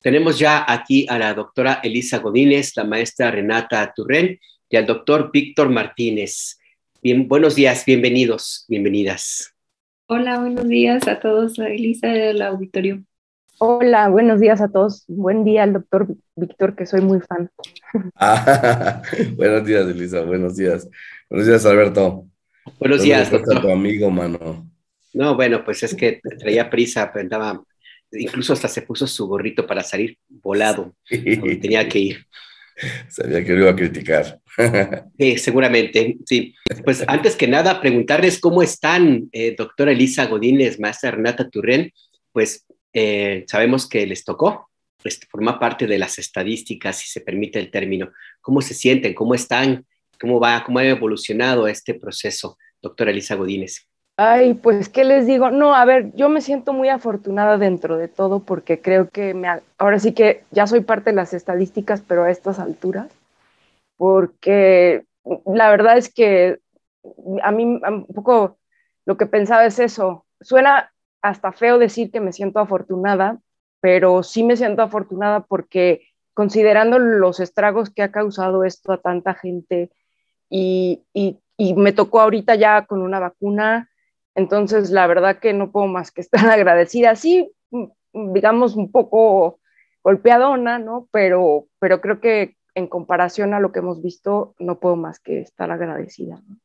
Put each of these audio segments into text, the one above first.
Tenemos ya aquí a la doctora Elisa Godínez, la maestra Renata Turrén y al doctor Víctor Martínez. Bien, buenos días, bienvenidos, bienvenidas. Hola, buenos días a todos, a Elisa del auditorio. Hola, buenos días a todos. Buen día al doctor Víctor, que soy muy fan. Ah, buenos días, Elisa, buenos días. Buenos días, Alberto. Buenos ¿Dónde días, está tu doctor. amigo, mano? No, bueno, pues es que traía prisa, pero andaba, incluso hasta se puso su gorrito para salir volado a donde tenía que ir. Sabía que lo iba a criticar. Seguramente, sí. Pues antes que nada, preguntarles cómo están, doctora Elisa Godínez, maestra Renata Turrén. Pues sabemos que les tocó, pues, forma parte de las estadísticas, si se permite el término. ¿Cómo se sienten? ¿Cómo están? ¿Cómo va? ¿Cómo ha evolucionado este proceso, doctora Elisa Godínez? Ay, pues, ¿qué les digo? No, a ver, yo me siento muy afortunada dentro de todo porque creo que ahora sí que ya soy parte de las estadísticas, pero a estas alturas, porque la verdad es que a mí un poco lo que pensaba es eso. Suena hasta feo decir que me siento afortunada, pero sí me siento afortunada porque considerando los estragos que ha causado esto a tanta gente y me tocó ahorita ya con una vacuna, entonces la verdad que no puedo más que estar agradecida. Sí, digamos un poco golpeadona, ¿no? Pero creo que en comparación a lo que hemos visto, no puedo más que estar agradecida, ¿no?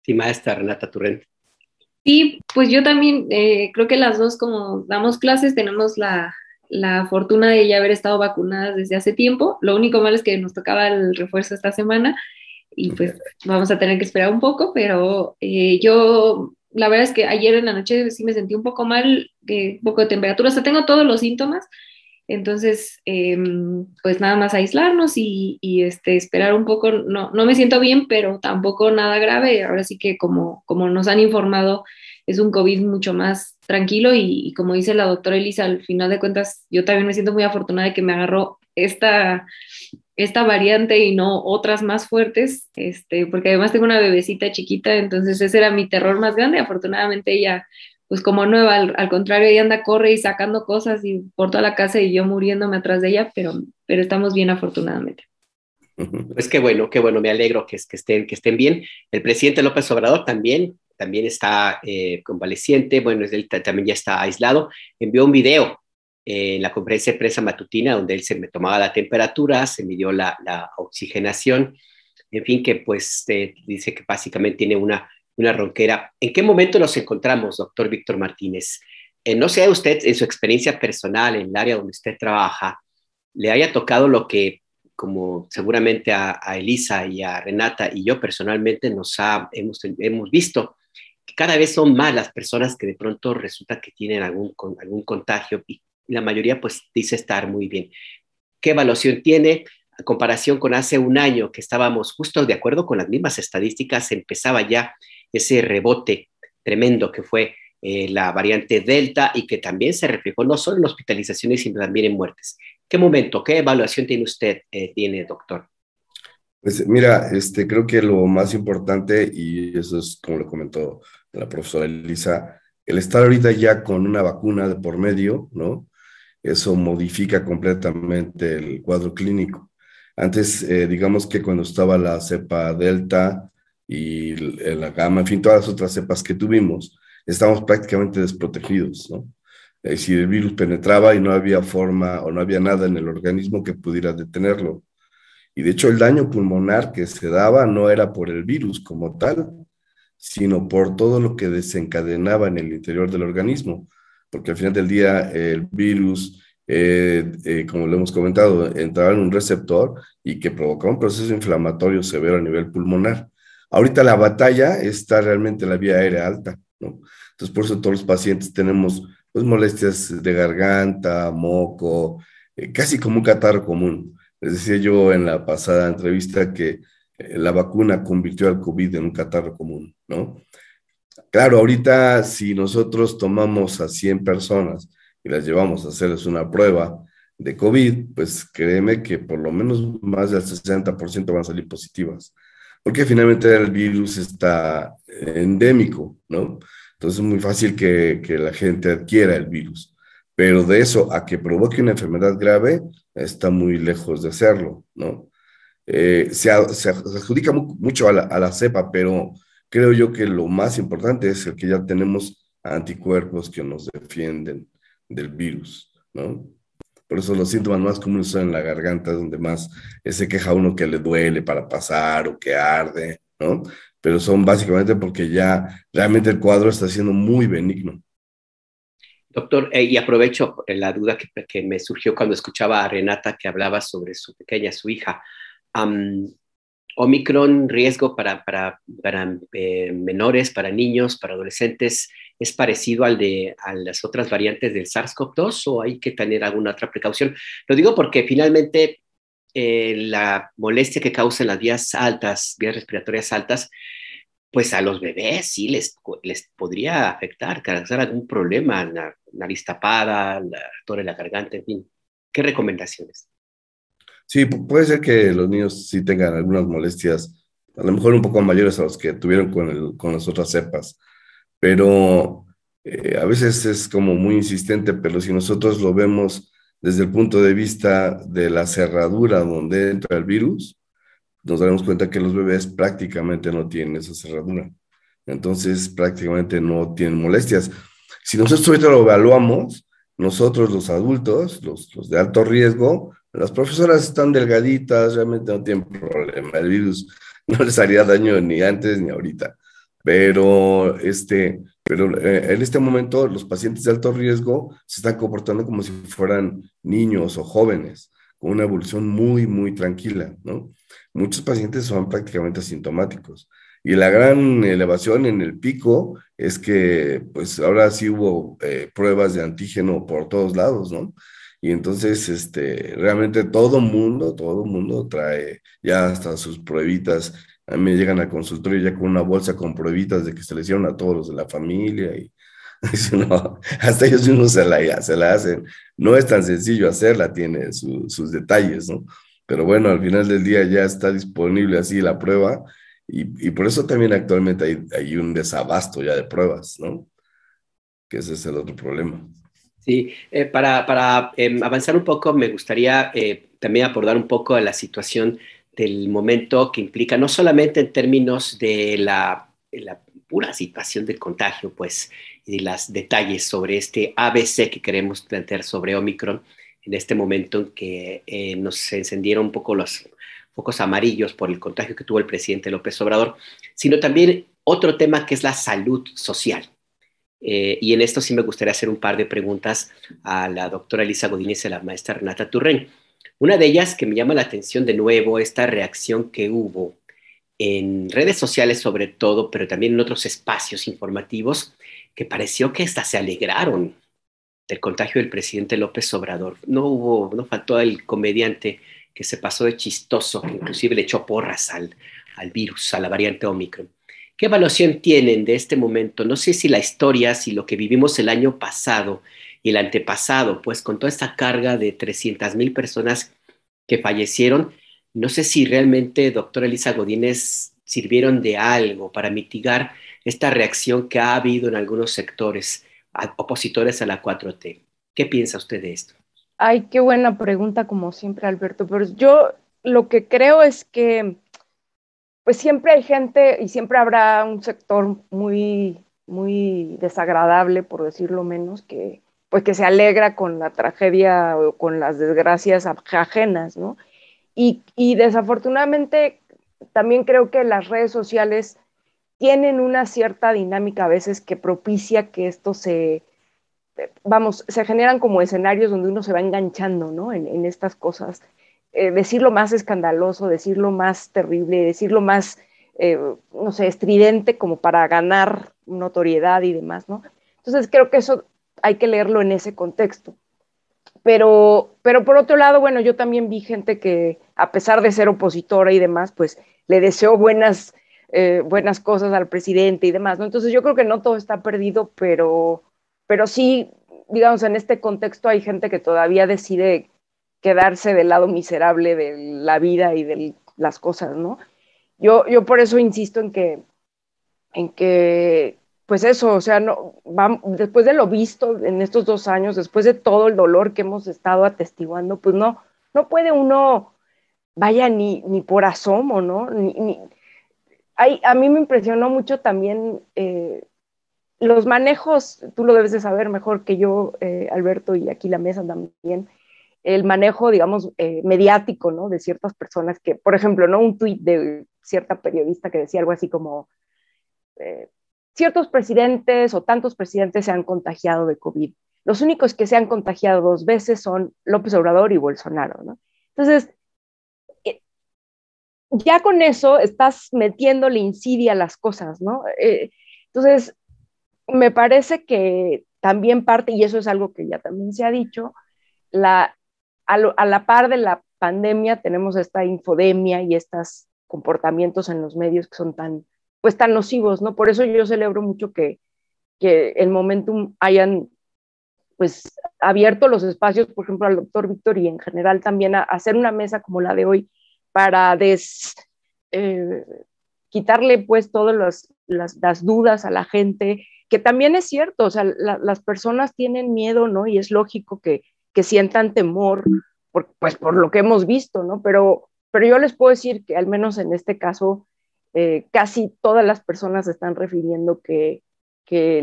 Sí, maestra Renata Turrén. Sí, pues yo también creo que las dos, como damos clases, tenemos la fortuna de ya haber estado vacunadas desde hace tiempo. Lo único malo es que nos tocaba el refuerzo esta semana y pues vamos a tener que esperar un poco, pero yo, la verdad es que ayer en la noche sí me sentí un poco mal, un poco de temperatura, o sea, tengo todos los síntomas. Entonces, pues nada más aislarnos y esperar un poco. No, no me siento bien, pero tampoco nada grave. Ahora sí que como nos han informado, es un COVID mucho más tranquilo y como dice la doctora Elisa, al final de cuentas, yo también me siento muy afortunada de que me agarró esta variante y no otras más fuertes, porque además tengo una bebecita chiquita, entonces ese era mi terror más grande. Afortunadamente ella pues como nueva, al contrario, ella anda, corre y sacando cosas y por toda la casa y yo muriéndome atrás de ella, pero estamos bien afortunadamente. Pues qué bueno, me alegro que estén bien. El presidente López Obrador también está convaleciente, bueno, él también ya está aislado. Envió un video en la conferencia de prensa matutina donde él se me tomaba la temperatura, se midió la oxigenación, en fin, que pues dice que básicamente tiene una ronquera. ¿En qué momento nos encontramos, doctor Víctor Martínez? No sé usted, en su experiencia personal, en el área donde usted trabaja, le haya tocado lo que, como seguramente a Elisa y a Renata y yo personalmente hemos visto, que cada vez son más las personas que de pronto resulta que tienen algún contagio y la mayoría pues dice estar muy bien. ¿Qué evaluación tiene? A comparación con hace un año que estábamos justo de acuerdo con las mismas estadísticas, empezaba ya ese rebote tremendo que fue la variante Delta y que también se reflejó no solo en hospitalizaciones, sino también en muertes. ¿Qué momento, qué evaluación tiene usted, doctor? Pues mira, creo que lo más importante, y eso es como le comentó la profesora Elisa, el estar ahorita ya con una vacuna de por medio, ¿no? Eso modifica completamente el cuadro clínico. Antes, digamos que cuando estaba la cepa Delta y la Gamma, en fin, todas las otras cepas que tuvimos, estábamos prácticamente desprotegidos, ¿no? Es decir, el virus penetraba y no había forma o no había nada en el organismo que pudiera detenerlo. Y de hecho el daño pulmonar que se daba no era por el virus como tal, sino por todo lo que desencadenaba en el interior del organismo, porque al final del día el virus, como lo hemos comentado, entraba en un receptor y que provocaba un proceso inflamatorio severo a nivel pulmonar. Ahorita la batalla está realmente en la vía aérea alta, ¿no? Entonces por eso todos los pacientes tenemos pues, molestias de garganta, moco, casi como un catarro común. Les decía yo en la pasada entrevista que la vacuna convirtió al COVID en un catarro común, ¿no? Claro, ahorita si nosotros tomamos a 100 personas y las llevamos a hacerles una prueba de COVID, pues créeme que por lo menos más del 60% van a salir positivas, porque finalmente el virus está endémico, ¿no? Entonces es muy fácil que la gente adquiera el virus. pero de eso a que provoque una enfermedad grave, está muy lejos de hacerlo, ¿no? Se adjudica mucho a la cepa, pero creo yo que lo más importante es el que ya tenemos anticuerpos que nos defienden del virus, ¿no? Por eso los síntomas más comunes son en la garganta, donde más se queja uno que le duele para pasar o que arde, ¿no? Pero son básicamente porque ya realmente el cuadro está siendo muy benigno. Doctor, y aprovecho la duda que me surgió cuando escuchaba a Renata que hablaba sobre su pequeña, su hija. Um, Omicron, riesgo para menores, para niños, para adolescentes, ¿es parecido a las otras variantes del SARS-CoV-2 o hay que tener alguna otra precaución? Lo digo porque finalmente la molestia que causa en las vías altas, vías respiratorias altas, pues a los bebés sí les podría afectar, causar algún problema, nariz tapada, ardor en la garganta, en fin. ¿Qué recomendaciones? Sí, puede ser que los niños sí tengan algunas molestias, a lo mejor un poco mayores a los que tuvieron con las otras cepas, pero a veces es como muy insistente, pero si nosotros lo vemos desde el punto de vista de la cerradura donde entra el virus, nos daremos cuenta que los bebés prácticamente no tienen esa cerradura. Entonces, prácticamente no tienen molestias. Si nosotros ahorita lo evaluamos, nosotros los adultos, los de alto riesgo, las profesoras están delgaditas, realmente no tienen problema. El virus no les haría daño ni antes ni ahorita. Pero en este momento los pacientes de alto riesgo se están comportando como si fueran niños o jóvenes, con una evolución muy, muy tranquila, ¿no? Muchos pacientes son prácticamente asintomáticos. Y la gran elevación en el pico es que, pues ahora sí hubo pruebas de antígeno por todos lados, ¿no? Y entonces, realmente todo mundo trae ya hasta sus pruebitas. A mí me llegan al consultorio ya con una bolsa con pruebitas de que se le hicieron a todos los de la familia y no, hasta ellos mismos se la hacen. No es tan sencillo hacerla, tiene sus detalles, ¿no? Pero bueno, al final del día ya está disponible así la prueba y por eso también actualmente hay un desabasto ya de pruebas, ¿no? Que ese es el otro problema. Sí, para avanzar un poco, me gustaría también abordar un poco la situación del momento que implica, no solamente en términos de la pura situación del contagio, pues, y los detalles sobre este ABC que queremos plantear sobre Omicron, en este momento en que nos encendieron un poco los focos amarillos por el contagio que tuvo el presidente López Obrador, sino también otro tema que es la salud social. Y en esto sí me gustaría hacer un par de preguntas a la doctora Elisa Godínez y a la maestra Renata Turren. Una de ellas que me llama la atención de nuevo, esta reacción que hubo en redes sociales sobre todo, pero también en otros espacios informativos, que pareció que hasta se alegraron del contagio del presidente López Obrador. No faltó el comediante que se pasó de chistoso, que inclusive le echó porras al virus, a la variante Omicron. ¿Qué evaluación tienen de este momento? No sé si la historia, si lo que vivimos el año pasado y el antepasado, pues con toda esta carga de 300,000 personas que fallecieron, no sé si realmente, doctora Elisa Godínez, sirvieron de algo para mitigar esta reacción que ha habido en algunos sectores opositores a la 4T. ¿Qué piensa usted de esto? Ay, qué buena pregunta, como siempre, Alberto. Pero yo lo que creo es que, pues siempre hay gente y siempre habrá un sector muy, muy desagradable, por decirlo menos, que, pues que se alegra con la tragedia o con las desgracias ajenas, ¿no? Y desafortunadamente también creo que las redes sociales tienen una cierta dinámica a veces que propicia que esto se generan como escenarios donde uno se va enganchando, ¿no? En estas cosas. Decir lo más escandaloso, decir lo más terrible, decir lo más, no sé, estridente como para ganar notoriedad y demás, ¿no? Entonces creo que eso hay que leerlo en ese contexto. Pero por otro lado, bueno, yo también vi gente que, a pesar de ser opositora y demás, pues le deseó buenas cosas al presidente y demás, ¿no? Entonces yo creo que no todo está perdido, pero sí, digamos, en este contexto hay gente que todavía decide quedarse del lado miserable de la vida y de las cosas, ¿no? Yo por eso insisto en que pues eso, o sea, no, después de lo visto en estos 2 años, después de todo el dolor que hemos estado atestiguando, pues no puede uno, vaya, ni por asomo, ¿no? A mí me impresionó mucho también los manejos, tú lo debes de saber mejor que yo, Alberto, y aquí la mesa también, el manejo, digamos, mediático, ¿no? De ciertas personas que, por ejemplo, ¿no? Un tuit de cierta periodista que decía algo así como, ciertos presidentes o tantos presidentes se han contagiado de COVID. Los únicos que se han contagiado 2 veces son López Obrador y Bolsonaro, ¿no? Entonces, ya con eso estás metiéndole insidia a las cosas, ¿no? Entonces, me parece que también parte, y eso es algo que ya también se ha dicho, a la par de la pandemia tenemos esta infodemia y estos comportamientos en los medios que son pues tan nocivos, ¿no? Por eso yo celebro mucho que el Momentum hayan pues abierto los espacios, por ejemplo, al doctor Víctor y en general también a hacer una mesa como la de hoy para quitarle pues todas las dudas a la gente, que también es cierto, o sea, las personas tienen miedo, ¿no? Y es lógico que sientan temor pues por lo que hemos visto, ¿no? Pero yo les puedo decir que al menos en este caso, casi todas las personas están refiriendo que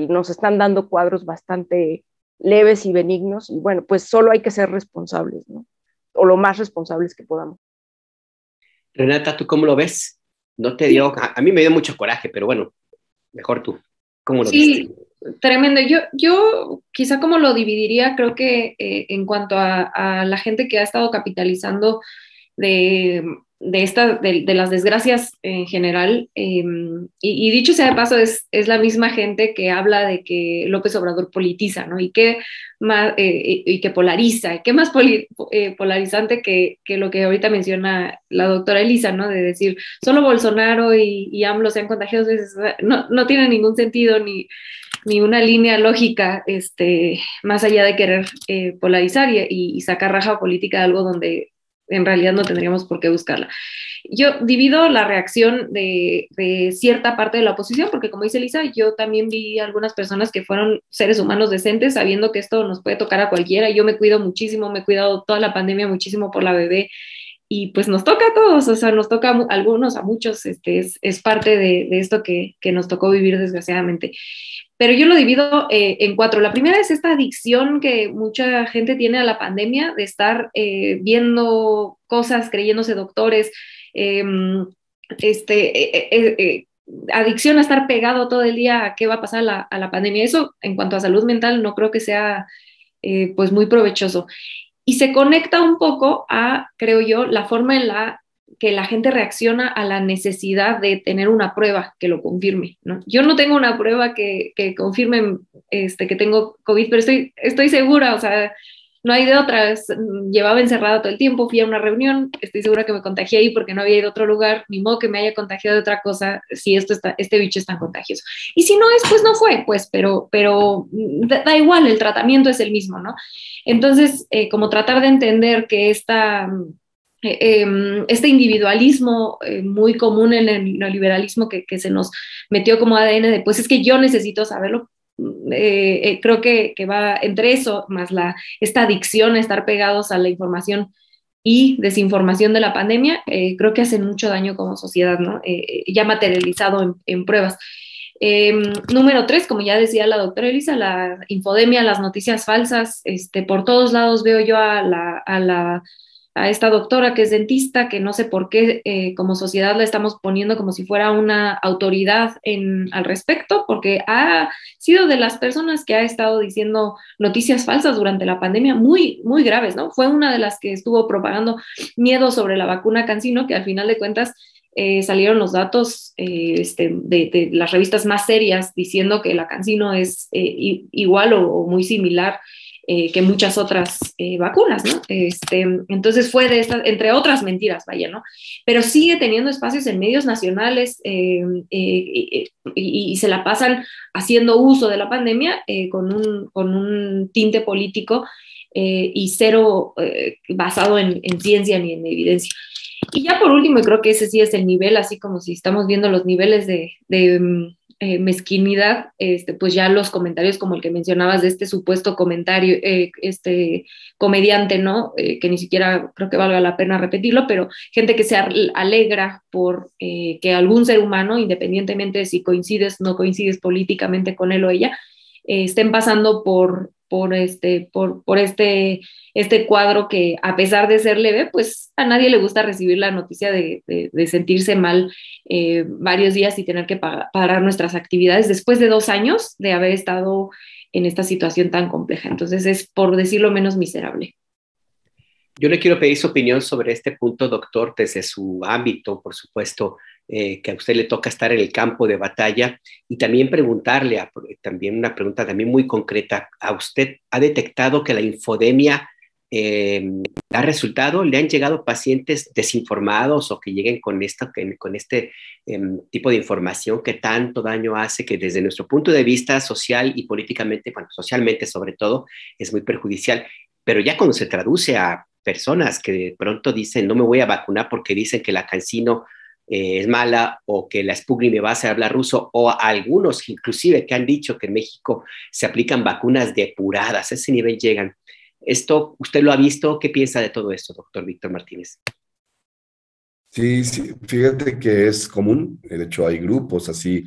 nos están dando cuadros bastante leves y benignos, y bueno, pues solo hay que ser responsables, ¿no? O lo más responsables que podamos. Renata, ¿tú cómo lo ves? ¿No te dio? A mí me dio mucho coraje, pero bueno, mejor tú. ¿Cómo lo viste? Sí, tremendo. Yo quizá como lo dividiría, creo que en cuanto a la gente que ha estado capitalizando de, de las desgracias en general, y dicho sea de paso, es la misma gente que habla de que López Obrador politiza, ¿no? Y que, y que polariza, y qué más polarizante que lo que ahorita menciona la doctora Elisa, ¿no? De decir, solo Bolsonaro y AMLO se han contagiado 2 veces, no tiene ningún sentido ni una línea lógica, más allá de querer polarizar y sacar raja política de algo donde en realidad no tendríamos por qué buscarla. Yo divido la reacción de cierta parte de la oposición, porque como dice Lisa, yo también vi algunas personas que fueron seres humanos decentes, sabiendo que esto nos puede tocar a cualquiera. Yo me cuido muchísimo, me he cuidado toda la pandemia muchísimo por la bebé, y pues nos toca a todos, o sea, nos toca a algunos, a muchos, es parte de esto que nos tocó vivir desgraciadamente. Pero yo lo divido en 4. La primera es esta adicción que mucha gente tiene a la pandemia, de estar viendo cosas, creyéndose doctores, eh, adicción a estar pegado todo el día a qué va a pasar a la pandemia. Eso, en cuanto a salud mental, no creo que sea pues muy provechoso. Y se conecta un poco a, creo yo, la forma en la que la gente reacciona a la necesidad de tener una prueba que lo confirme, ¿no? Yo no tengo una prueba que confirme que tengo COVID, pero estoy segura, o sea, no hay de otras. Llevaba encerrada todo el tiempo, fui a una reunión, estoy segura que me contagié ahí porque no había ido a otro lugar, ni modo que me haya contagiado de otra cosa si este bicho es tan contagioso. Y si no es, pues no fue, pues, pero da igual, el tratamiento es el mismo, ¿no? Entonces, como tratar de entender que este individualismo muy común en el neoliberalismo que se nos metió como ADN de, pues es que yo necesito saberlo, creo que va entre eso, más esta adicción a estar pegados a la información y desinformación de la pandemia, creo que hacen mucho daño como sociedad, ¿no? Ya materializado en pruebas. Número 3, como ya decía la doctora Elisa, la infodemia, las noticias falsas. Por todos lados veo yo a esta doctora que es dentista, que no sé por qué como sociedad la estamos poniendo como si fuera una autoridad al respecto, porque ha sido de las personas que ha estado diciendo noticias falsas durante la pandemia muy, muy graves, ¿no? Fue una de las que estuvo propagando miedo sobre la vacuna CanSino, que al final de cuentas salieron los datos de las revistas más serias diciendo que la CanSino es igual o muy similar que muchas otras vacunas, ¿no? Entonces fue de estas, entre otras mentiras, vaya, ¿no? Pero sigue teniendo espacios en medios nacionales y se la pasan haciendo uso de la pandemia con un tinte político y cero basado en ciencia ni en evidencia. Y ya por último, y creo que ese sí es el nivel, así como si estamos viendo los niveles de mezquinidad, pues ya los comentarios como el que mencionabas de este supuesto comentario, comediante, ¿no? Que ni siquiera creo que valga la pena repetirlo, pero gente que se alegra por que algún ser humano, independientemente de si coincides o no coincides políticamente con él o ella, estén pasando por este cuadro que, a pesar de ser leve, pues a nadie le gusta recibir la noticia de sentirse mal varios días y tener que parar nuestras actividades después de 2 años de haber estado en esta situación tan compleja. Entonces es, por decirlo menos, miserable. Yo le quiero pedir su opinión sobre este punto, doctor, desde su ámbito, por supuesto, que a usted le toca estar en el campo de batalla, y también preguntarle, también una pregunta también muy concreta, ¿a usted ha detectado que la infodemia ha resultado? ¿Le han llegado pacientes desinformados o que lleguen con este tipo de información que tanto daño hace, que desde nuestro punto de vista social y políticamente, bueno, socialmente sobre todo, es muy perjudicial? Pero ya cuando se traduce a personas que de pronto dicen, no me voy a vacunar porque dicen que la CanSino es mala, o que la Sputnik me va a hacer hablar ruso, o algunos inclusive que han dicho que en México se aplican vacunas depuradas, a ese nivel llegan. ¿Esto usted lo ha visto? ¿Qué piensa de todo esto, doctor Víctor Martínez? Sí, sí, fíjate que es común, de hecho hay grupos así,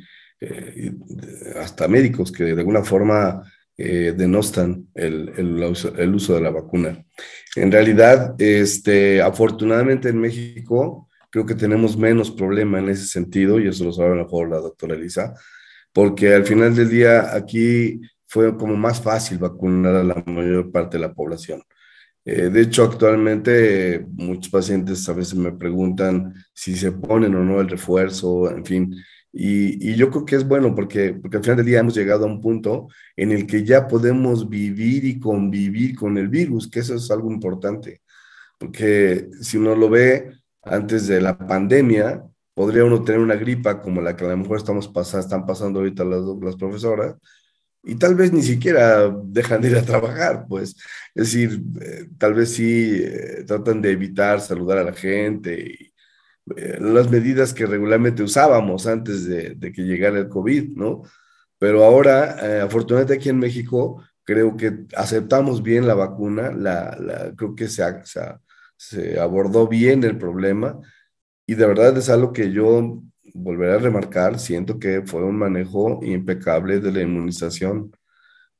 hasta médicos que de alguna forma denostan el uso de la vacuna. En realidad, afortunadamente en México creo que tenemos menos problema en ese sentido, y eso lo sabe mejor la doctora Elisa, porque al final del día aquí fue como más fácil vacunar a la mayor parte de la población. De hecho, actualmente muchos pacientes a veces me preguntan si se ponen o no el refuerzo, en fin, y yo creo que es bueno porque al final del día hemos llegado a un punto en el que ya podemos vivir y convivir con el virus, que eso es algo importante, porque si uno lo ve antes de la pandemia, podría uno tener una gripa como la que a lo mejor están pasando ahorita las profesoras, y tal vez ni siquiera dejan de ir a trabajar, pues. Es decir, tal vez sí tratan de evitar saludar a la gente, y las medidas que regularmente usábamos antes de que llegara el COVID, ¿no? Pero ahora, afortunadamente aquí en México, creo que aceptamos bien la vacuna, creo que se abordó bien el problema, y de verdad es algo que yo volveré a remarcar. Siento que fue un manejo impecable de la inmunización,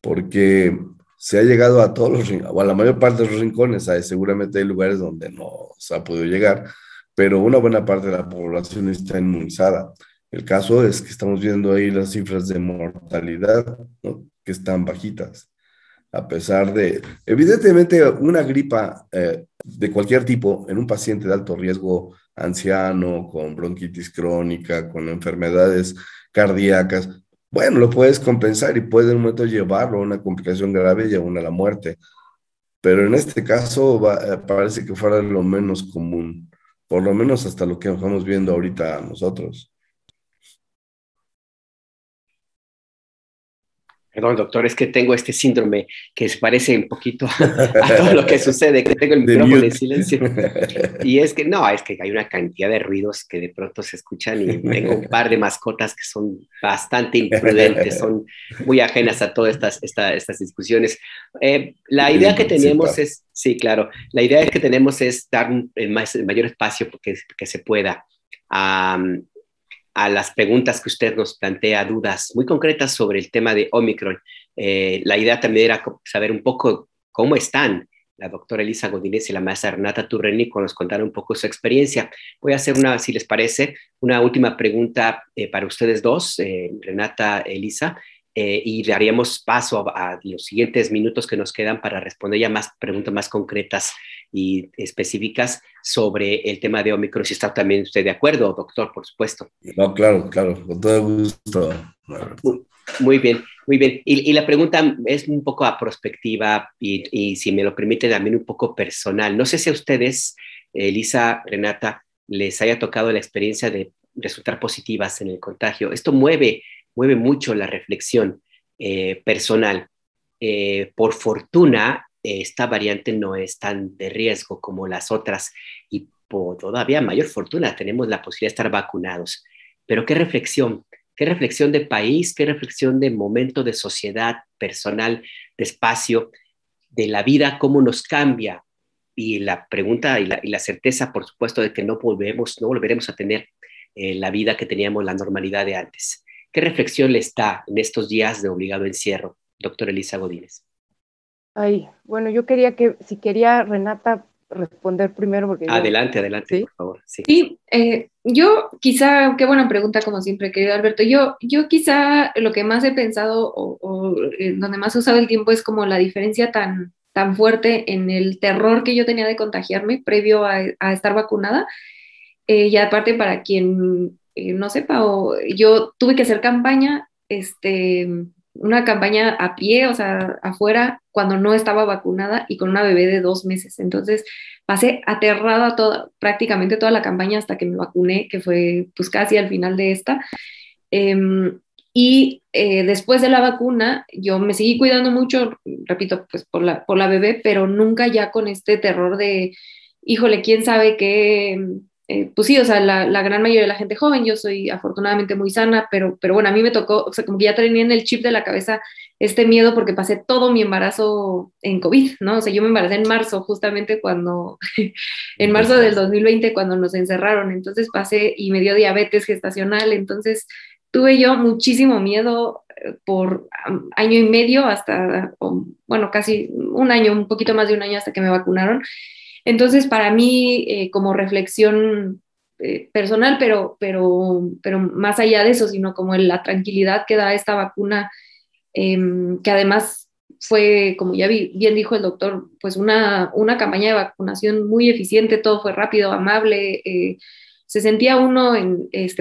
porque se ha llegado a todos los rincones, o a la mayor parte de los rincones. Seguramente hay lugares donde no se ha podido llegar, pero una buena parte de la población está inmunizada. El caso es que estamos viendo ahí las cifras de mortalidad, ¿no?, que están bajitas, a pesar de, evidentemente, una gripa de cualquier tipo en un paciente de alto riesgo, anciano, con bronquitis crónica, con enfermedades cardíacas, bueno, lo puedes compensar y puede en un momento llevarlo a una complicación grave y aún a la muerte. Pero en este caso parece que fuera lo menos común, por lo menos hasta lo que estamos viendo ahorita nosotros. Perdón, doctor, es que tengo este síndrome que se parece un poquito a todo lo que sucede, que tengo el De micrófono en mute. silencio. Y es que, no, es que hay una cantidad de ruidos que de pronto se escuchan, y tengo un par de mascotas que son bastante imprudentes, son muy ajenas a todas estas discusiones. La idea Tienen que que tenemos participar. es, sí, claro, la idea que tenemos es dar el mayor espacio que se pueda a las preguntas que usted nos plantea, dudas muy concretas sobre el tema de Omicron. La idea también era saber un poco cómo están la doctora Elisa Godínez y la maestra Renata Turrenico, nos contaron un poco su experiencia. Voy a hacer si les parece, una última pregunta para ustedes dos, Renata, Elisa, y daríamos paso a los siguientes minutos que nos quedan para responder ya más preguntas más concretas y específicas sobre el tema de Omicron. Si está también usted de acuerdo, doctor, por supuesto. No, claro, claro, con todo gusto. Muy bien, muy bien. Y la pregunta es un poco a prospectiva y si me lo permite también un poco personal. No sé si a ustedes, Elisa, Renata, les haya tocado la experiencia de resultar positivas en el contagio. Esto mueve mucho la reflexión personal. Por fortuna, esta variante no es tan de riesgo como las otras, y por todavía mayor fortuna tenemos la posibilidad de estar vacunados. Pero qué reflexión qué reflexión de país, qué reflexión de momento, de sociedad, personal, de espacio, de la vida, cómo nos cambia. Y la pregunta y la certeza, por supuesto, de que no volveremos a tener la vida que teníamos, la normalidad de antes. ¿Qué reflexión le está en estos días de obligado encierro, doctora Elisa Godínez? Ay, bueno, yo quería si quería Renata responder primero porque yo, Adelante, adelante, ¿sí? por favor. Sí. Sí, yo quizá, qué buena pregunta como siempre, querido Alberto. Yo quizá lo que más he pensado donde más he usado el tiempo es como la diferencia tan fuerte en el terror que yo tenía de contagiarme previo a estar vacunada. Y aparte, para quien no sepa, yo tuve que hacer campaña, una campaña a pie, o sea, afuera, cuando no estaba vacunada y con una bebé de 2 meses. Entonces, pasé aterrada prácticamente toda la campaña hasta que me vacuné, que fue pues casi al final de esta. Después de la vacuna, yo me seguí cuidando mucho, repito, pues por la bebé, pero nunca ya con este terror de, híjole, quién sabe qué, pues sí, o sea, la gran mayoría de la gente joven, yo soy afortunadamente muy sana, pero bueno, a mí me tocó, o sea, como que ya tenía en el chip de la cabeza este miedo porque pasé todo mi embarazo en COVID, ¿no? O sea, yo me embaracé en marzo, justamente en marzo del 2020, cuando nos encerraron, entonces pasé y me dio diabetes gestacional, entonces tuve yo muchísimo miedo por año y medio bueno, casi un año, un poquito más de un año hasta que me vacunaron. Entonces, para mí, como reflexión personal, pero más allá de eso, sino como la tranquilidad que da esta vacuna, que además fue, como ya bien dijo el doctor, pues una campaña de vacunación muy eficiente, todo fue rápido, amable, se sentía uno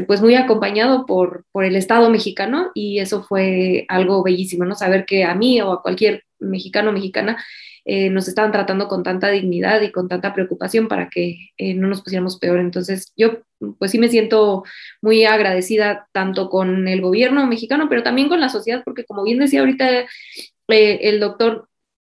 pues muy acompañado por el Estado mexicano y eso fue algo bellísimo, ¿no? Saber que a mí o a cualquier mexicano o mexicana nos estaban tratando con tanta dignidad y con tanta preocupación para que no nos pusiéramos peor. Entonces yo pues sí me siento muy agradecida tanto con el gobierno mexicano, pero también con la sociedad, porque como bien decía ahorita el doctor,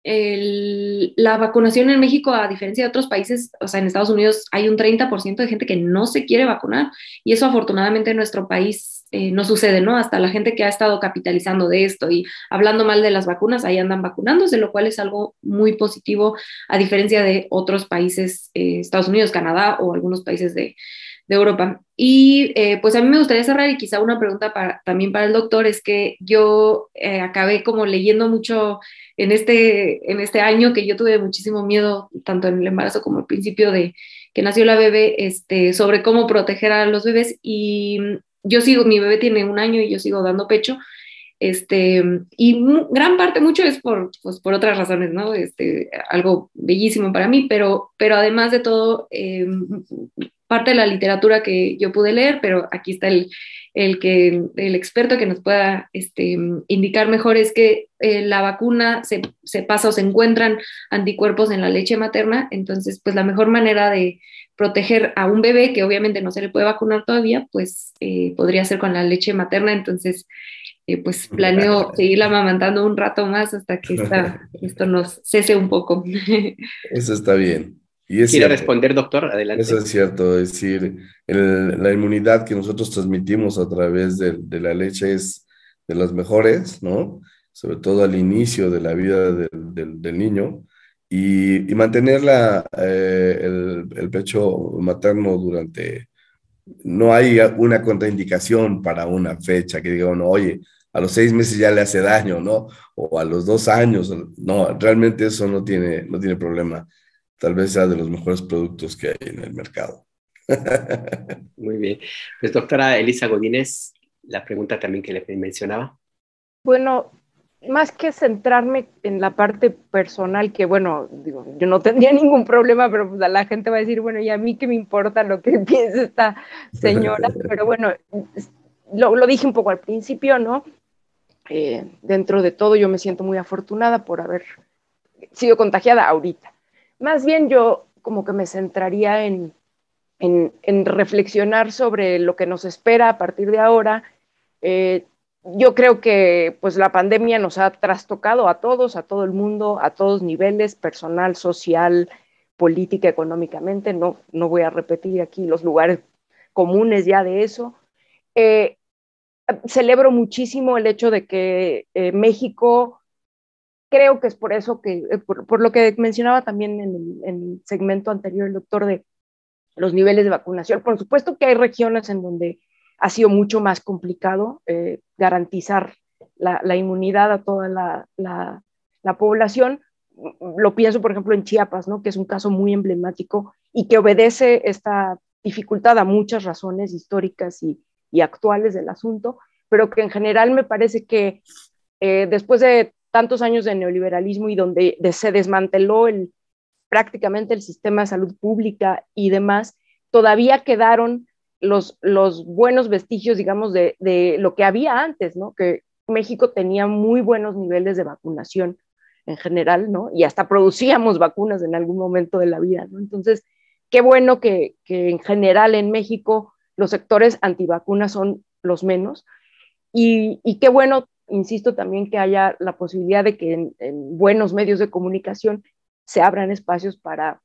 la vacunación en México, a diferencia de otros países, o sea, en Estados Unidos hay un 30% de gente que no se quiere vacunar y eso afortunadamente en nuestro país no sucede, ¿no? Hasta la gente que ha estado capitalizando de esto y hablando mal de las vacunas, ahí andan vacunándose, lo cual es algo muy positivo a diferencia de otros países, Estados Unidos, Canadá o algunos países de Europa. Y pues a mí me gustaría cerrar y quizá una pregunta también para el doctor, es que yo acabé como leyendo mucho en este año que yo tuve muchísimo miedo, tanto en el embarazo como al principio de que nació la bebé, sobre cómo proteger a los bebés. Y mi bebé tiene un año y yo sigo dando pecho. Y gran parte, mucho es por otras razones, ¿no? Algo bellísimo para mí, pero además de todo, parte de la literatura que yo pude leer, pero aquí está el experto que nos pueda indicar mejor, es que la vacuna se pasa o se encuentran anticuerpos en la leche materna, entonces pues la mejor manera de proteger a un bebé que obviamente no se le puede vacunar todavía, pues podría ser con la leche materna, entonces pues planeo seguirla amamantando un rato más hasta que esto nos cese un poco. Eso está bien. Y es ¿Quiere cierto, responder, doctor? eso Adelante. es cierto. Es decir, la inmunidad que nosotros transmitimos a través de la leche es de las mejores, ¿no? Sobre todo al inicio de la vida del niño. Y mantener el pecho materno no hay una contraindicación para una fecha que diga uno, oye, a los 6 meses ya le hace daño, ¿no? O a los 2 años, no, realmente eso no tiene problema. Tal vez sea de los mejores productos que hay en el mercado. Muy bien. Pues doctora Elisa Godínez, la pregunta también que le mencionaba. Bueno, más que centrarme en la parte personal, que bueno, digo, yo no tendría ningún problema, pero pues a la gente va a decir, bueno, ¿y a mí qué me importa lo que piense esta señora? Pero bueno, lo dije un poco al principio, ¿no? Dentro de todo yo me siento muy afortunada por haber sido contagiada ahorita. Más bien yo como que me centraría en reflexionar sobre lo que nos espera a partir de ahora. Yo creo que pues la pandemia nos ha trastocado a todos, a todo el mundo, a todos niveles, personal, social, política, económicamente. No voy a repetir aquí los lugares comunes ya de eso. celebro muchísimo el hecho de que México, creo que es por eso que, por lo que mencionaba también en el segmento anterior el doctor de los niveles de vacunación. Por supuesto que hay regiones en donde ha sido mucho más complicado garantizar la inmunidad a toda la población. Lo pienso, por ejemplo, en Chiapas, ¿no? Que es un caso muy emblemático y que obedece esta dificultad a muchas razones históricas y actuales del asunto, pero que en general me parece que después de tantos años de neoliberalismo y donde se desmanteló prácticamente el sistema de salud pública y demás, todavía quedaron los buenos vestigios, digamos, de lo que había antes, ¿no? Que México tenía muy buenos niveles de vacunación en general, ¿no? Y hasta producíamos vacunas en algún momento de la vida, ¿no? Entonces, qué bueno que en general en México los sectores antivacunas son los menos y qué bueno, insisto, también que haya la posibilidad de que en buenos medios de comunicación se abran espacios para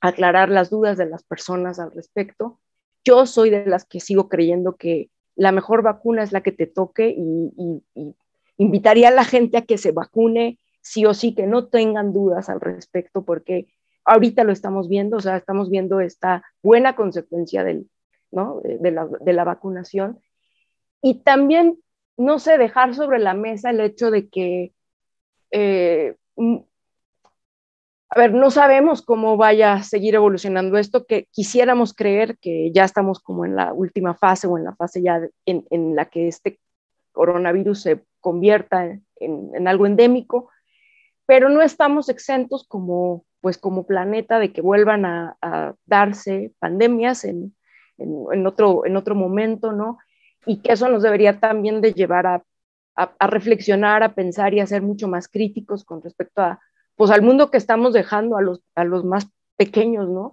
aclarar las dudas de las personas al respecto. Yo soy de las que sigo creyendo que la mejor vacuna es la que te toque y invitaría a la gente a que se vacune sí o sí, que no tengan dudas al respecto, porque ahorita lo estamos viendo, o sea, estamos viendo esta buena consecuencia ¿no? de la vacunación. Y también, no sé, dejar sobre la mesa el hecho de que a ver, no sabemos cómo vaya a seguir evolucionando esto, que quisiéramos creer que ya estamos como en la última fase o en la fase ya en la que este coronavirus se convierta en algo endémico, pero no estamos exentos pues como planeta de que vuelvan a darse pandemias en otro momento, ¿no? Y que eso nos debería también de llevar a reflexionar, a pensar y a ser mucho más críticos con respecto pues al mundo que estamos dejando a los más pequeños, ¿no?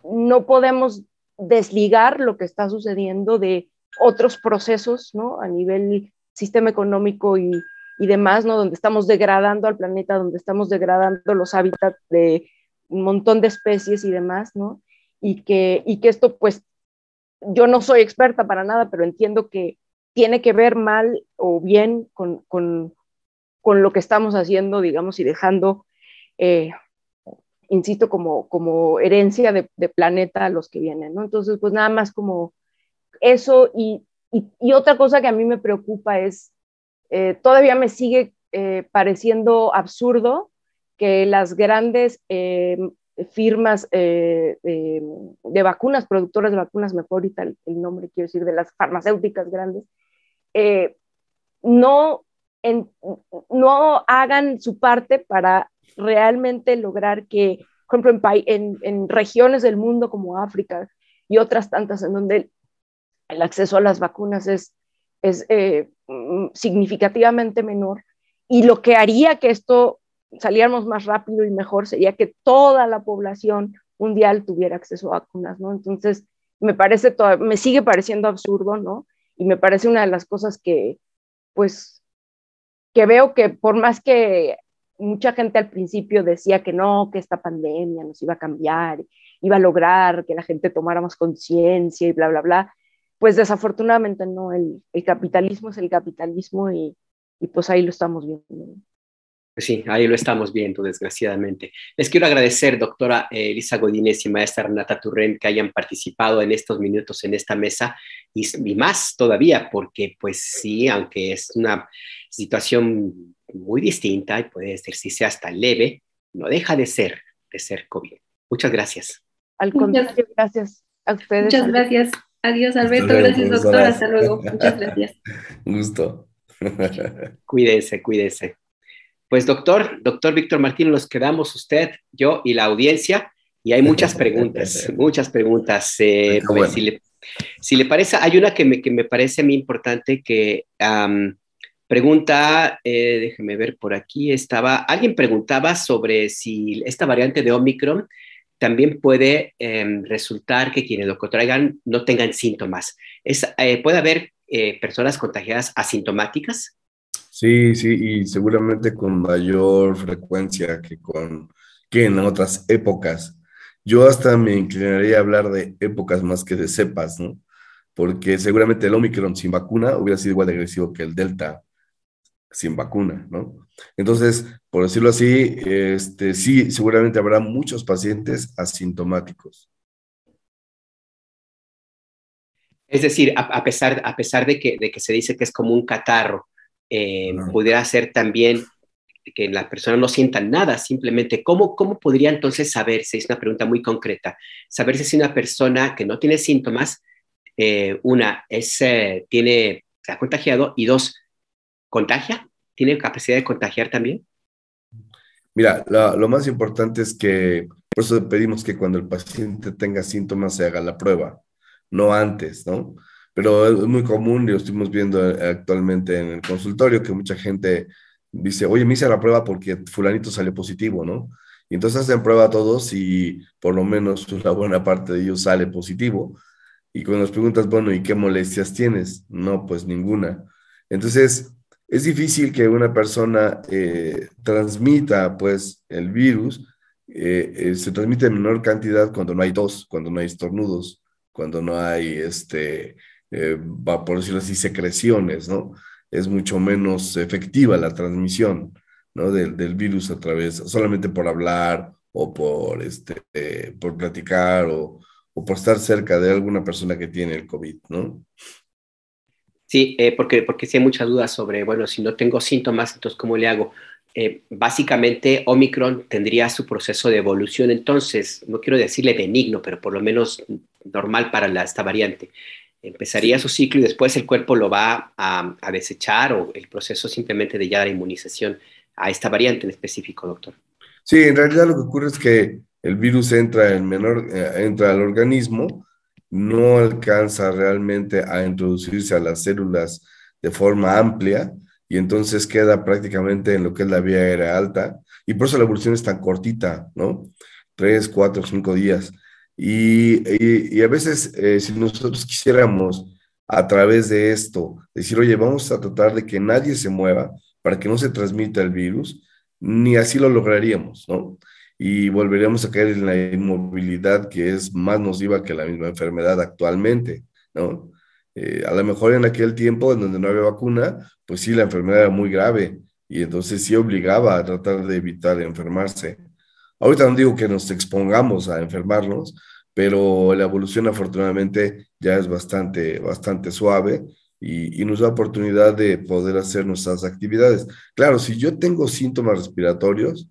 No podemos desligar lo que está sucediendo de otros procesos, ¿no? A nivel sistema económico y demás, ¿no? Donde estamos degradando al planeta, donde estamos degradando los hábitats de un montón de especies y demás, ¿no? Y que esto, pues, yo no soy experta para nada, pero entiendo que tiene que ver mal o bien con lo que estamos haciendo, digamos, y dejando, insisto, como herencia de planeta a los que vienen, ¿no? Entonces, pues nada más como eso y otra cosa que a mí me preocupa es, todavía me sigue pareciendo absurdo que las grandes firmas de vacunas, productoras de vacunas, mejor ahorita el nombre quiero decir, de las farmacéuticas grandes, no hagan su parte para realmente lograr que, por ejemplo, en regiones del mundo como África y otras tantas en donde el acceso a las vacunas es significativamente menor, y lo que haría que esto saliéramos más rápido y mejor sería que toda la población mundial tuviera acceso a vacunas, ¿no? Entonces, me sigue pareciendo absurdo, ¿no? Y me parece una de las cosas que, pues, que veo que por más que mucha gente al principio decía que no, que esta pandemia nos iba a cambiar, iba a lograr que la gente tomara más conciencia y bla, bla, bla, pues desafortunadamente no, el capitalismo es el capitalismo y pues ahí lo estamos viendo. Sí, ahí lo estamos viendo, desgraciadamente. Les quiero agradecer, doctora Elisa Godínez y maestra Renata Turrent, que hayan participado en estos minutos en esta mesa y más todavía, porque pues sí, aunque es una situación muy distinta y puede decirse hasta leve, no deja de ser COVID. Muchas gracias. Al contrario, gracias a ustedes. Muchas gracias. Adiós, Alberto. Gracias, doctor. Hasta luego. Muchas gracias. Gusto. Cuídense, cuídense. Pues doctor Víctor Martínez, nos quedamos usted, yo y la audiencia, y hay muchas preguntas, muchas preguntas. Pues, si le parece, hay una que me parece a mí importante que pregunta, déjeme ver por aquí, alguien preguntaba sobre si esta variante de Omicron también puede resultar que quienes lo contraigan no tengan síntomas. ¿Puede haber personas contagiadas asintomáticas? Sí, y seguramente con mayor frecuencia que en otras épocas. Yo hasta me inclinaría a hablar de épocas más que de cepas, ¿no? porque seguramente el Omicron sin vacuna hubiera sido igual de agresivo que el Delta sin vacuna, ¿no? Entonces, por decirlo así, sí, seguramente habrá muchos pacientes asintomáticos. Es decir, a pesar de que se dice que es como un catarro, Ajá. pudiera ser también que las personas no sientan nada, simplemente, ¿cómo podría entonces saberse? Es una pregunta muy concreta, saberse si una persona que no tiene síntomas, se ha contagiado, y dos, ¿contagia? ¿Tiene capacidad de contagiar también? Mira, lo más importante es que, por eso pedimos que cuando el paciente tenga síntomas se haga la prueba, no antes, ¿no? Pero es muy común, y lo estamos viendo actualmente en el consultorio, que mucha gente dice, oye, me hice la prueba porque fulanito salió positivo, ¿no? Y entonces hacen prueba a todos y por lo menos una buena parte de ellos sale positivo. Y cuando nos preguntas, bueno, ¿y qué molestias tienes? No, pues ninguna. Entonces, es difícil que una persona transmita, pues, el virus. Se transmite en menor cantidad cuando no hay tos, cuando no hay estornudos, cuando no hay, por decirlo así, secreciones, ¿no? Es mucho menos efectiva la transmisión, ¿no? Del virus a través, solamente por hablar o por platicar o por estar cerca de alguna persona que tiene el COVID, ¿no? Sí, porque sí hay muchas dudas sobre, bueno, si no tengo síntomas, entonces, ¿cómo le hago? Básicamente, Omicron tendría su proceso de evolución, entonces, no quiero decirle benigno, pero por lo menos normal para esta variante. Empezaría Sí, su ciclo y después el cuerpo lo va a desechar, o el proceso simplemente de ya la inmunización a esta variante en específico, doctor. sí, en realidad lo que ocurre es que el virus entra al organismo, no alcanza realmente a introducirse a las células de forma amplia y entonces queda prácticamente en lo que es la vía aérea alta y por eso la evolución es tan cortita, ¿no? 3, 4, 5 días. Y a veces, si nosotros quisiéramos a través de esto decir, oye, vamos a tratar de que nadie se mueva para que no se transmita el virus, ni así lo lograríamos, ¿no? Y volveríamos a caer en la inmovilidad que es más nociva que la misma enfermedad actualmente, ¿no? A lo mejor en aquel tiempo en donde no había vacuna, pues sí, la enfermedad era muy grave y entonces sí obligaba a tratar de evitar enfermarse. Ahorita no digo que nos expongamos a enfermarnos, pero la evolución afortunadamente ya es bastante suave y nos da oportunidad de poder hacer nuestras actividades. Claro, si yo tengo síntomas respiratorios,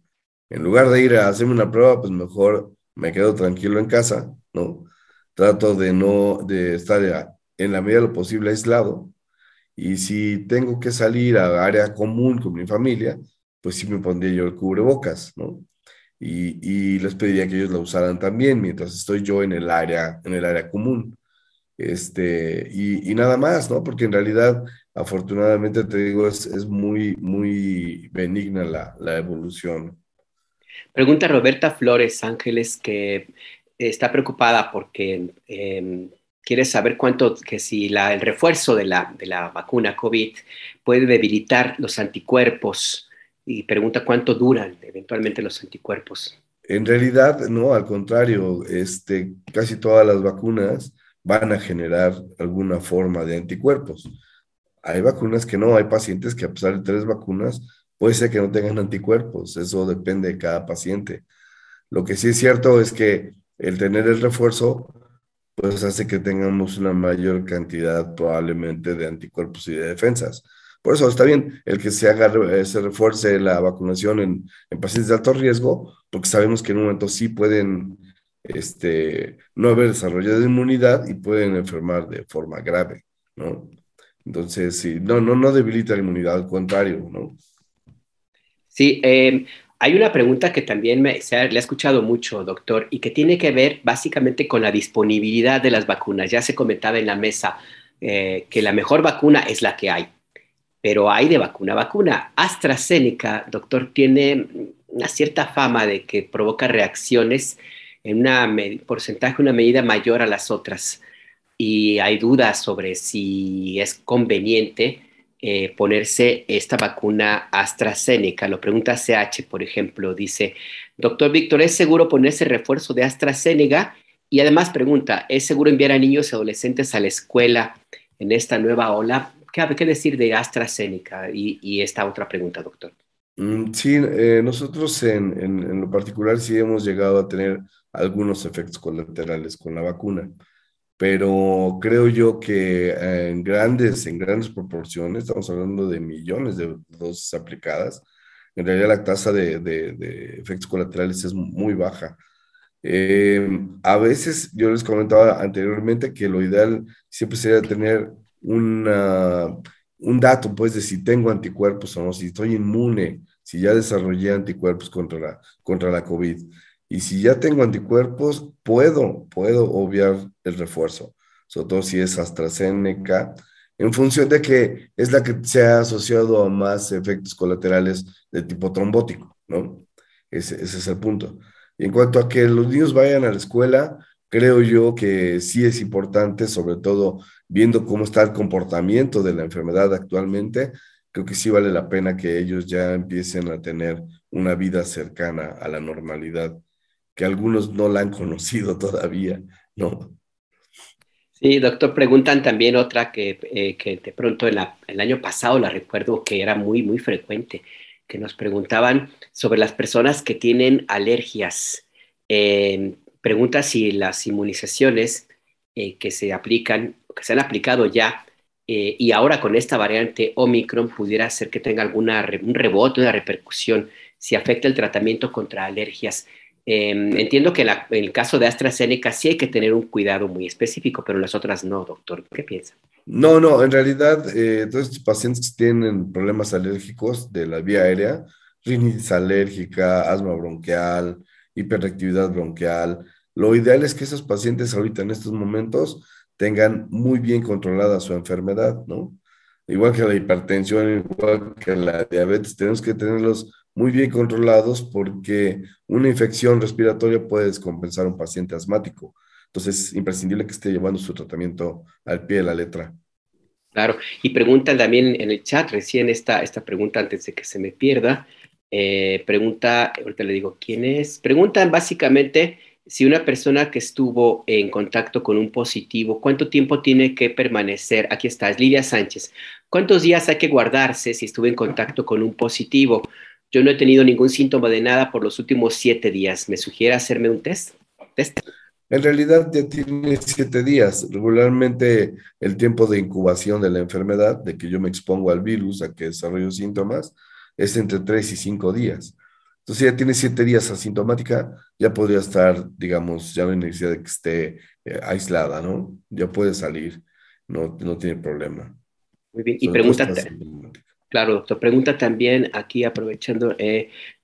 en lugar de ir a hacerme una prueba, pues mejor me quedo tranquilo en casa, ¿no? Trato de estar en la medida de lo posible aislado. Y si tengo que salir a área común con mi familia, pues sí me pondría yo el cubrebocas, ¿no? Y les pediría que ellos lo usaran también mientras estoy yo en el área común. Y nada más, ¿no? Porque en realidad, afortunadamente, te digo, es muy benigna la evolución. Pregunta Roberta Flores Ángeles, que está preocupada porque quiere saber que si el refuerzo de la vacuna COVID puede debilitar los anticuerpos, y pregunta cuánto duran eventualmente los anticuerpos. En realidad, no, al contrario, casi todas las vacunas van a generar alguna forma de anticuerpos. Hay vacunas que no, hay pacientes que a pesar de 3 vacunas, puede ser que no tengan anticuerpos, eso depende de cada paciente. Lo que sí es cierto es que el tener el refuerzo, pues hace que tengamos una mayor cantidad probablemente de anticuerpos y de defensas. Por eso está bien el que se refuerce la vacunación en pacientes de alto riesgo, porque sabemos que en un momento sí pueden no haber desarrollado inmunidad y pueden enfermar de forma grave, ¿no? Entonces, sí, no debilita la inmunidad, al contrario, ¿no? Sí, hay una pregunta que también le he escuchado mucho, doctor, y que tiene que ver básicamente con la disponibilidad de las vacunas. Ya se comentaba en la mesa que la mejor vacuna es la que hay, pero hay de vacuna a vacuna. AstraZeneca, doctor, tiene una cierta fama de que provoca reacciones en porcentaje, una medida mayor a las otras, y hay dudas sobre si es conveniente ponerse esta vacuna AstraZeneca. Lo pregunta CH, por ejemplo, dice, doctor Víctor, ¿es seguro ponerse refuerzo de AstraZeneca? Y además pregunta, ¿es seguro enviar a niños y adolescentes a la escuela en esta nueva ola? ¿Qué decir de AstraZeneca? Y esta otra pregunta, doctor. Sí, nosotros en lo particular sí hemos llegado a tener algunos efectos colaterales con la vacuna, pero creo yo que en grandes proporciones, estamos hablando de millones de dosis aplicadas, en realidad la tasa de efectos colaterales es muy baja. A veces yo les comentaba anteriormente que lo ideal siempre sería tener una, un dato, pues, de si tengo anticuerpos o no, si estoy inmune, si ya desarrollé anticuerpos contra la COVID. Y si ya tengo anticuerpos, puedo obviar el refuerzo, sobre todo si es AstraZeneca, en función de que es la que se ha asociado a más efectos colaterales de tipo trombótico, ¿no? Ese es el punto. Y en cuanto a que los niños vayan a la escuela, creo yo que sí es importante, sobre todo viendo cómo está el comportamiento de la enfermedad actualmente, creo que sí vale la pena que ellos ya empiecen a tener una vida cercana a la normalidad, que algunos no la han conocido todavía, ¿no? Sí, doctor, preguntan también otra que de pronto el año pasado la recuerdo que era muy, muy frecuente, que nos preguntaban sobre las personas que tienen alergias. Pregunta si las inmunizaciones que se aplican, que se han aplicado ya, y ahora con esta variante Omicron pudiera ser que tenga un rebote, una repercusión, si afecta el tratamiento contra alergias. Entiendo que en el caso de AstraZeneca sí hay que tener un cuidado muy específico, pero en las otras no, doctor. ¿Qué piensa? No, no, en realidad, todos estos pacientes que tienen problemas alérgicos de la vía aérea, rinitis alérgica, asma bronquial, hiperactividad bronquial, lo ideal es que esos pacientes ahorita en estos momentos tengan muy bien controlada su enfermedad, ¿no? Igual que la hipertensión, igual que la diabetes, tenemos que tenerlos muy bien controlados porque una infección respiratoria puede descompensar a un paciente asmático. Entonces, es imprescindible que esté llevando su tratamiento al pie de la letra. Claro, y preguntan también en el chat recién esta pregunta antes de que se me pierda. Pregunta, ahorita le digo quién es. Preguntan básicamente si una persona que estuvo en contacto con un positivo, ¿cuánto tiempo tiene que permanecer? Aquí está, es Lidia Sánchez. ¿Cuántos días hay que guardarse si estuve en contacto con un positivo? Yo no he tenido ningún síntoma de nada por los últimos 7 días. ¿Me sugiere hacerme un test? ¿Test? En realidad ya tiene 7 días. Regularmente el tiempo de incubación de la enfermedad, de que yo me expongo al virus, a que desarrollo síntomas, es entre 3 y 5 días. Entonces ya tiene 7 días asintomática, ya podría estar, digamos, ya no hay necesidad de que esté aislada, ¿no? Ya puede salir, no tiene problema. Muy bien. Y Sobre todo está pregunta, asintomática. claro, doctor. Pregunta también aquí, aprovechando,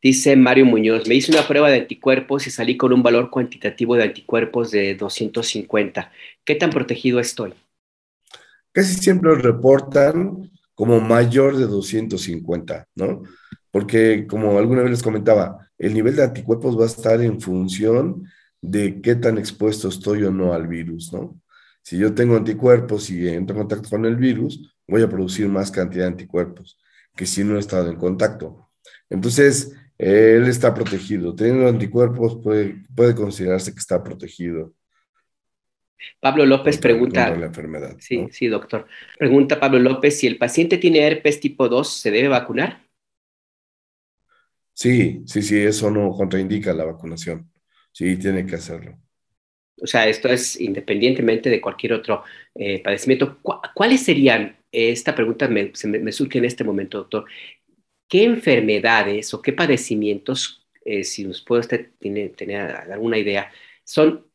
dice Mario Muñoz, me hice una prueba de anticuerpos y salí con un valor cuantitativo de anticuerpos de 250. ¿Qué tan protegido estoy? Casi siempre lo reportan como mayor de 250, ¿no? Porque como alguna vez les comentaba, el nivel de anticuerpos va a estar en función de qué tan expuesto estoy o no al virus, ¿no? Si yo tengo anticuerpos y entro en contacto con el virus, voy a producir más cantidad de anticuerpos que si no he estado en contacto. Entonces, él está protegido. Teniendo anticuerpos puede considerarse que está protegido Pablo López contra pregunta, la enfermedad, sí, ¿no? sí, doctor. Pregunta Pablo López, si el paciente tiene herpes tipo 2, ¿se debe vacunar? Sí, sí, sí, eso no contraindica la vacunación. Sí, tiene que hacerlo. O sea, esto es independientemente de cualquier otro padecimiento. ¿Cuáles serían, esta pregunta me surge en este momento, doctor, qué enfermedades o qué padecimientos, si nos puede usted tener alguna idea, son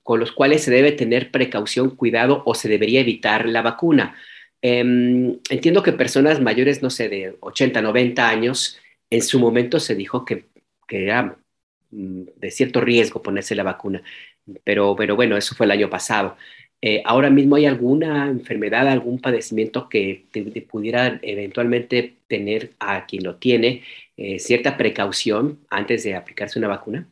con los cuales se debe tener precaución, cuidado o se debería evitar la vacuna? Entiendo que personas mayores, no sé, de 80, 90 años, en su momento se dijo que era de cierto riesgo ponerse la vacuna, pero bueno, eso fue el año pasado. Ahora mismo hay alguna enfermedad, algún padecimiento que te pudiera eventualmente tener a quien lo tiene cierta precaución antes de aplicarse una vacuna.